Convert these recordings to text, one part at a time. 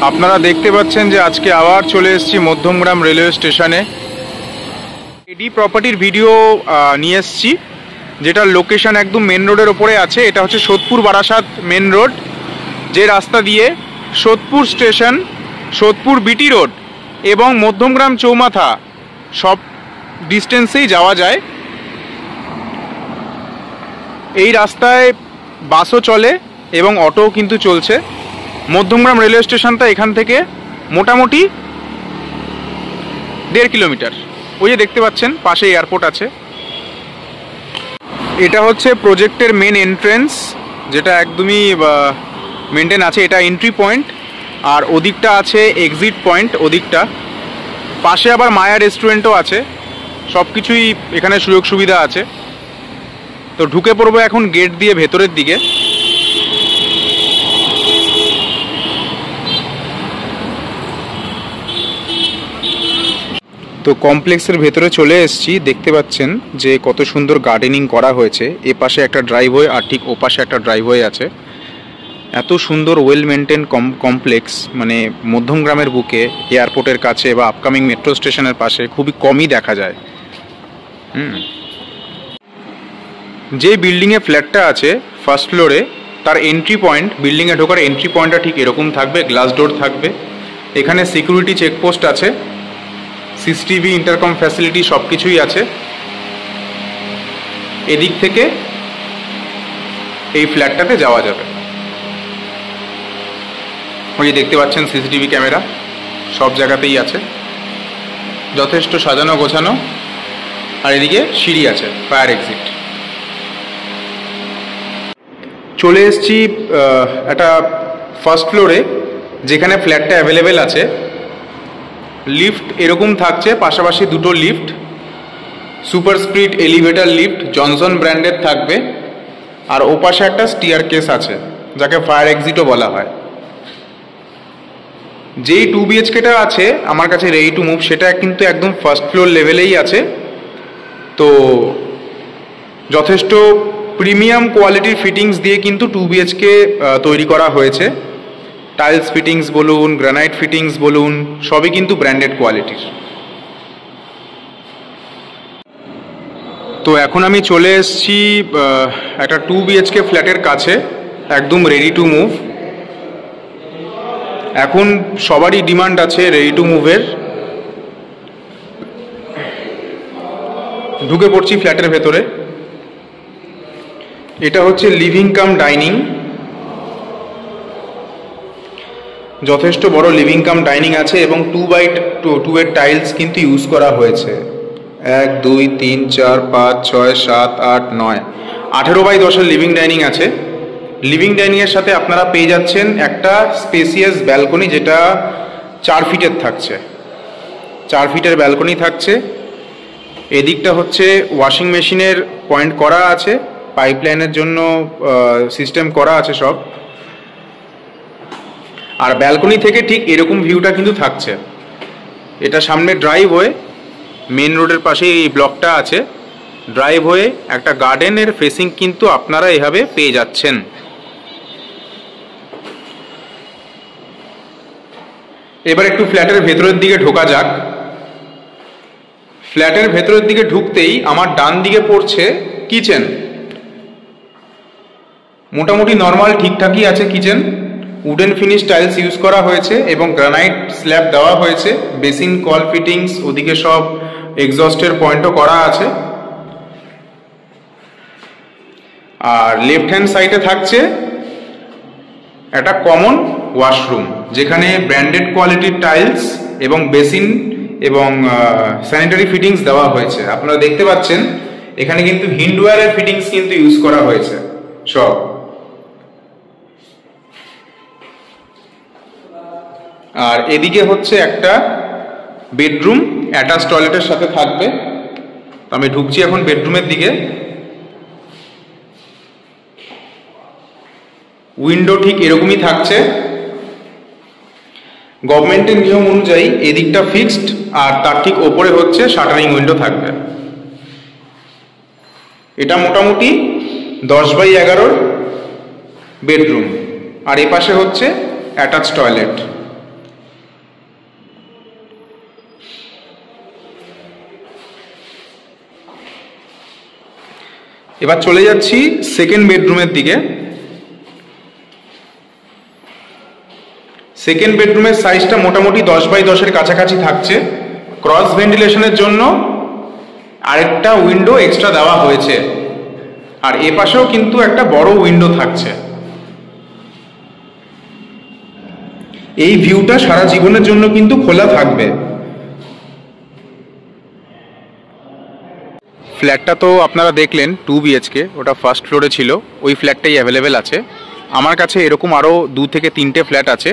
আপনারা দেখতে পাচ্ছেন যে আজকে আবার চলে এসেছি মধ্যমগ্রাম রেলওয়ে স্টেশনে। এডি প্রপার্টির ভিডিও নিয়ে এসেছি, যেটার লোকেশন একদম মেন রোডের ওপরে আছে। এটা হচ্ছে সোদপুর বারাসাত মেন রোড, যে রাস্তা দিয়ে Sodepur station, Sodepur BT road এবং মধ্যমগ্রাম চৌমাথা সব ডিস্টেন্সেই যাওয়া যায়। এই রাস্তায় বাসও চলে এবং অটোও কিন্তু চলছে। মধ্যমগ্রাম রেলওয়ে স্টেশনটা এখান থেকে মোটামুটি 1.5 কিলোমিটার। ওই যে দেখতে পাচ্ছেন পাশে এয়ারপোর্ট আছে। এটা হচ্ছে প্রজেক্টের মেন এন্ট্রেন্স, যেটা একদমই মেনটেন আছে। এটা এন্ট্রি পয়েন্ট, আর ওদিকটা আছে এক্সিট পয়েন্ট। ওদিকটা পাশে আবার মায়া রেস্টুরেন্টও আছে। সব কিছুই এখানে সুযোগ সুবিধা আছে। তো ঢুকে পড়বো এখন গেট দিয়ে ভেতরের দিকে। তো কমপ্লেক্সের ভেতরে চলে এসেছি। দেখতে পাচ্ছেন যে কত সুন্দর গার্ডেনিং করা হয়েছে। এ পাশে একটা ড্রাইভওয়ে আর ঠিক ও পাশে একটা ড্রাইভওয়ে আছে। এত সুন্দর ওয়েল মেনটেন কমপ্লেক্স মানে মধ্যমগ্রামের বুকে, এয়ারপোর্টের কাছে বা আপকামিং মেট্রো স্টেশনের পাশে খুবই কমই দেখা যায়। যে বিল্ডিংয়ে ফ্ল্যাটটা আছে ফার্স্ট ফ্লোরে, তার এন্ট্রি পয়েন্ট, বিল্ডিংয়ে ঢোকার এন্ট্রি পয়েন্টটা ঠিক এরকম থাকবে, গ্লাস ডোর থাকবে। এখানে সিকিউরিটি চেকপোস্ট আছে, সিসিটিভি, ইন্টারকম ফ্যাসিলিটি সব কিছুই আছে। এদিক থেকে এই ফ্ল্যাটটাতে যাওয়া যাবে। ওই যে দেখতে পাচ্ছেন সিসিটিভি ক্যামেরা সব জায়গাতেই আছে, যথেষ্ট সাজানো গোছানো। আর এদিকে সিঁড়ি আছে, ফায়ার এক্সিট। চলে এসেছি একটা ফার্স্ট ফ্লোরে, যেখানে ফ্ল্যাটটা অ্যাভেলেবেল আছে। লিফট এরকম থাকছে, পাশাপাশি দুটো lift, super speed elevator lift Johnson ব্র্যান্ডের থাকবে। আর ওপাশে একটা স্টিয়ার কেস আছে, যাকে ফায়ার এক্সিটও বলা হয়। যেই 2 BHKটা আছে আমার কাছে রেডি টু মুভ, সেটা কিন্তু একদম ফার্স্ট ফ্লোর লেভেলেই আছে। তো যথেষ্ট প্রিমিয়াম কোয়ালিটির ফিটিংস দিয়ে কিন্তু 2 BHK তৈরি করা হয়েছে। টাইলস ফিটিংস বলুন, গ্রানাইট ফিটিংস বলুন, সবই কিন্তু ব্র্যান্ডেড কোয়ালিটির। তো এখন আমি চলে এসেছি একটা 2 BHK ফ্ল্যাটের কাছে, একদম রেডি টু মুভ। এখন সবারই ডিমান্ড আছে রেডি টু মুভের। ঢুকে পড়ছি ফ্ল্যাটের ভেতরে। এটা হচ্ছে লিভিং কাম ডাইনিং। যথেষ্ট বড় লিভিং কাম ডাইনিং আছে এবং 2x2 এর টাইলস কিন্তু ইউজ করা হয়েছে। 1 2 3 4 5 6 7 8 9 18x10 এর লিভিং ডাইনিং আছে। লিভিং ডাইনিং এর সাথে আপনারা পেয়ে যাচ্ছেন একটা স্পেসিয়াস ব্যালকনি, যেটা 4 ফিটের থাকছে। 4 ফিটের ব্যালকনি থাকছে। এদিকটা হচ্ছে ওয়াশিং মেশিনের পয়েন্ট করা আছে, পাইপলাইনের জন্য সিস্টেম করা আছে সব। আর ব্যালকনি থেকে ঠিক এরকম ভিউটা কিন্তু থাকছে। এটা সামনে ড্রাইভওয়ে, মেন রোডের পাশে এই ব্লকটা আছে। ড্রাইভওয়ে, একটা গার্ডেনের ফেসিং কিন্তু আপনারা এভাবে পেয়ে যাচ্ছেন। এবার একটু ফ্ল্যাটের ভেতরের দিকে ঢোকা যাক। ফ্ল্যাটের ভেতরের দিকে ঢুকতেই আমার ডান দিকে পড়ছে কিচেন। মোটামুটি নর্মাল ঠিকঠাকই আছে kitchen. Wooden finish tiles use করা হয়েছে এবং গ্রানাইট স্ল্যাব দেওয়া হয়েছে। বেসিন, কল ফিটিংস, ওদিকে সব এক্সস্টের পয়েন্টও করা আছে। আর লেফট হ্যান্ড সাইডে থাকছে একটা কমন ওয়াশরুম, যেখানে ব্র্যান্ডেড কোয়ালিটির টাইলস এবং বেসিন এবং স্যানিটারি ফিটিংস দেওয়া হয়েছে। আপনারা দেখতে পাচ্ছেন এখানে কিন্তু হিন্ডওয়্যারের ফিটিংস কিন্তু ইউজ করা হয়েছে সব। আর এদিকে হচ্ছে একটা বেডরুম, অ্যাটাচ টয়লেটের সাথে থাকবে। আমি ঢুকছি এখন বেডরুমের দিকে। উইন্ডো ঠিক এরকমই থাকছে। গভর্নমেন্টের নিয়ম অনুযায়ী এদিকটা ফিক্সড, আর তার ঠিক ওপরে হচ্ছে শাটারিং উইন্ডো থাকবে। এটা মোটামুটি 10x11 বেডরুম। আর এপাশে হচ্ছে অ্যাটাচ টয়লেট। এবার চলে যাচ্ছি সেকেন্ড বেডরুমের দিকে। সেকেন্ড বেডরুমের সাইজটা মোটামুটি 10x10 কাছাকাছি থাকছে। ক্রস ভেন্টিলেশনের জন্য আরেকটা উইন্ডো এক্সট্রা দেওয়া হয়েছে, আর এ পাশেও কিন্তু একটা বড় উইন্ডো থাকছে। এই ভিউটা সারা জীবনের জন্য কিন্তু খোলা থাকবে। ফ্ল্যাটটা তো আপনারা দেখলেন 2 BHK, ওটা ফার্স্ট ফ্লোরে ছিল, ওই ফ্ল্যাটটাই অ্যাভেলেবেল আছে। আমার কাছে এরকম আরও 2 থেকে 3টে ফ্ল্যাট আছে,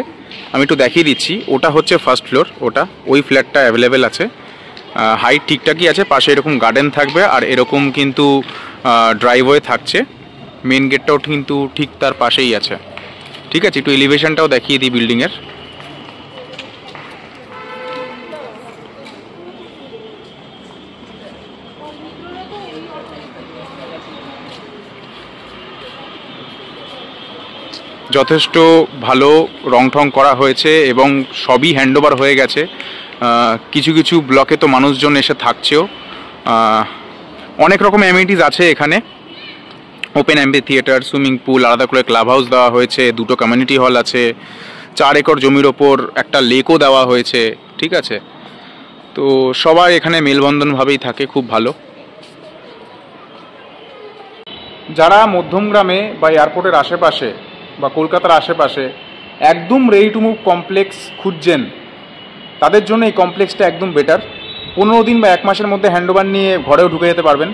আমি একটু দেখিয়ে দিচ্ছি। ওটা হচ্ছে ফার্স্ট ফ্লোর, ওটা ওই ফ্ল্যাটটা অ্যাভেলেবেল আছে। হাইট ঠিকঠাকই আছে, পাশে এরকম গার্ডেন থাকবে, আর এরকম কিন্তু ড্রাইভওয়ে থাকছে। মেন গেটটাও কিন্তু ঠিক তার পাশেই আছে। ঠিক আছে, একটু এলিভেশনটাও দেখিয়ে দিই বিল্ডিংয়ের। যথেষ্ট ভালো রং ঠং করা হয়েছে এবং সবই হ্যান্ডওভার হয়ে গেছে। কিছু কিছু ব্লকে তো মানুষজন এসে থাকছেও। অনেক রকম অ্যামিনিটিস আছে এখানে, open amphi theatre, swimming pool, আলাদা করে ক্লাব হাউস দেওয়া হয়েছে, 2টো কমিউনিটি হল আছে, 4 একর জমির ওপর একটা লেকও দেওয়া হয়েছে। ঠিক আছে, তো সবাই এখানে মেলবন্ধনভাবেই থাকে, খুব ভালো। যারা মধ্যমগ্রামে বা এয়ারপোর্টের আশেপাশে বা কলকাতার আশেপাশে একদম রেডি টু মুভ কমপ্লেক্স খুঁজছেন, তাদের জন্য এই কমপ্লেক্সটা একদম বেটার। 15 দিন বা 1 মাসের মধ্যে হ্যান্ডওভার নিয়ে ঘরেও ঢুকে যেতে পারবেন।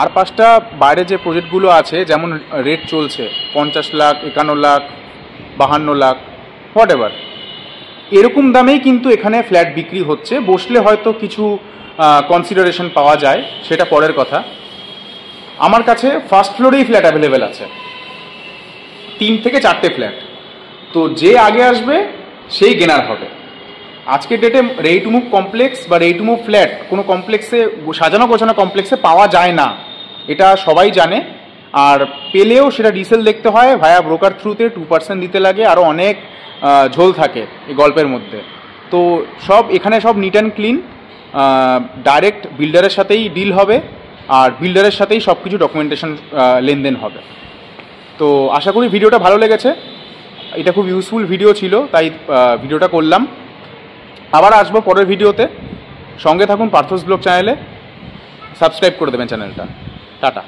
আর 5টা বাইরে যে প্রজেক্টগুলো আছে, যেমন রেট চলছে 50 লাখ, 51 লাখ, 52 লাখ, হোয়াট এভার, এরকম দামেই কিন্তু এখানে ফ্ল্যাট বিক্রি হচ্ছে। বসলে হয়তো কিছু কনসিডারেশন পাওয়া যায়, সেটা পরের কথা। আমার কাছে ফার্স্ট ফ্লোরেই ফ্ল্যাট অ্যাভেলেবেল আছে, 3 থেকে 4টে ফ্ল্যাট। তো যে আগে আসবে সেই গেনার হবে। আজকের ডেটে রেডি টু মুভ কমপ্লেক্স বা রেডি টু মুভ ফ্ল্যাট কোনো কমপ্লেক্সে, সাজানো গোছানো কমপ্লেক্সে পাওয়া যায় না, এটা সবাই জানে। আর পেলেও সেটা ডিসেল দেখতে হয়, ভায়া ব্রোকার থ্রুতে 2% দিতে লাগে, আরও অনেক ঝোল থাকে এই গল্পের মধ্যে। তো এখানে সব নিট অ্যান্ড ক্লিন, ডাইরেক্ট বিল্ডারের সাথেই ডিল হবে, আর বিল্ডারের সাথেই সব কিছু ডকুমেন্টেশন লেনদেন হবে। তো আশা করি ভিডিওটা ভালো লেগেছে। এটা খুব ইউজফুল ভিডিও ছিল, তাই ভিডিওটা করলাম। আবার আসবো পরের ভিডিওতে। সঙ্গে থাকুন পার্থস ব্লগ চ্যানেলে, সাবস্ক্রাইব করে দেবেন চ্যানেলটা। টাটা।